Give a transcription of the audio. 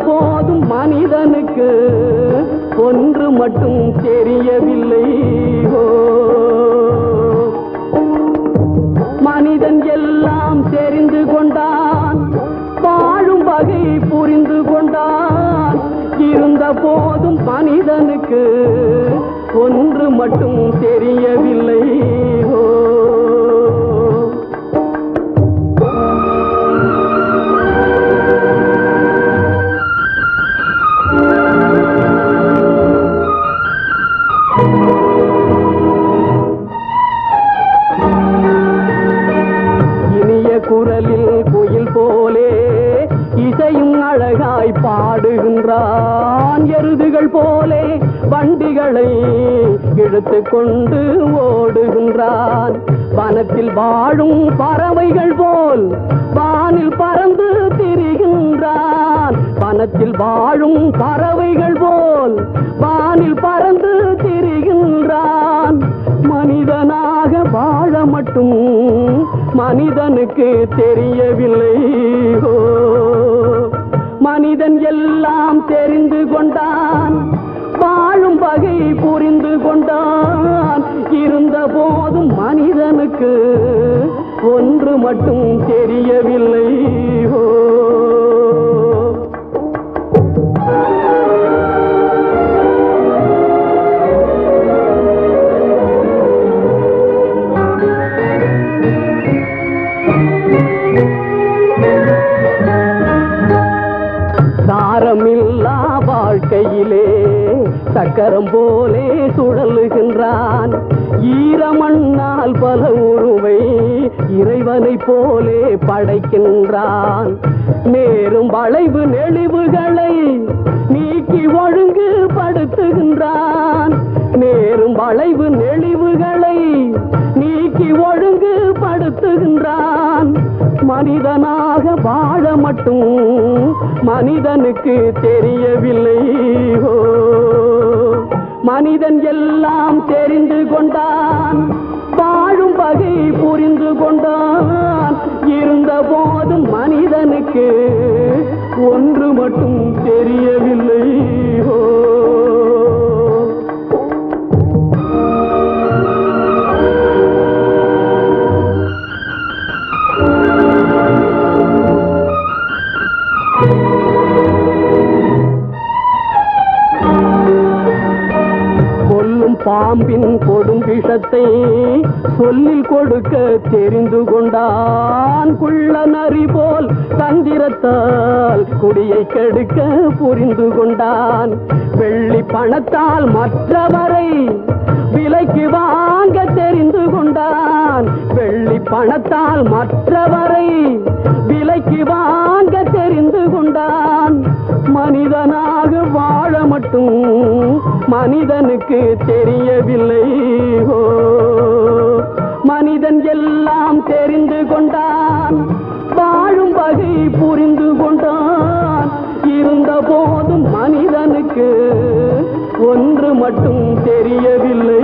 போதும் மனிதனுக்கு ஒன்று மட்டும் தெரியவில்லை. மனிதன் எல்லாம் தெரிந்து கொண்டான், வாழும் வகை புரிந்து கொண்டான். இருந்த போதும் மனிதனுக்கு ஒன்று மட்டும் தெரியவில்லை. இனிய குரலில் குயில் போலே இசையும் அழகாய் பாடுகின்றான். எருதுகள் போலே வண்டிகளை இழுத்து கொண்டு ஓடுகின்றான். வனத்தில் வாழும் பறவைகள் போல் வானில் பறந்து திரிகின்றான். வனத்தில் வாழும் பறவைகள் போல் வானில் பறந்து திரிகின்றான். மனிதனாக வாழ மட்டும் மனிதனுக்கு தெரியவில்லை. மனிதன் எல்லாம் தெரிந்து கொண்டான், வாழும் வகை புரிந்து கொண்டான். இருந்த போதும் மனிதனுக்கு ஒன்று மட்டும் தெரியவில்லை. சாரமில்லா வாழ்க்கையிலே சக்கரம் போலே சுழலுகின்றான். ஈரமண்ணால் பல உருவை இறைவனை போலே படைக்கின்றான். நேரும் வளைவு நெளிவுகளை நீக்கி ஒழுங்கு படுத்துகின்றான். நேரும் வளைவு நெளிவுகளை நீக்கி ஒழுங்கு படுத்துகின்றான். மனிதனாக வாழ மட்டும் மனிதனுக்கு தெரியவில்லை. மனிதன் எல்லாம் தெரிந்து கொண்டான், வாழும் வகை புரிந்து கொண்டான். இருந்த போதும் மனிதனுக்கு ஒன்று மட்டும் தெரியவில்லை. கொல்லும் பாம்பின் கொடும் விஷத்தை சொல்லில் கொடுக்க தெரிந்து கொண்டான். குள்ள நரி போல் தந்திரத்தால் குடியை கெடுக்க புரிந்து கொண்டான். வெள்ளி பணத்தால் மற்றவரை விலைக்கு வாங்க தெரிந்து கொண்டான். வெள்ளி பணத்தால் மற்றவரை விலைக்கு வாங்க தெரிந்து கொண்டான். மனிதனாக வாழ மட்டும் மனிதனுக்கு தெரியவில்லை. மனிதன் எல்லாம் தெரிந்து கொண்டான், வாழும் வகை புரிந்து கொண்டான். இருந்த போதும் மனிதனுக்கு ஒன்று மட்டும் தெரியவில்லை.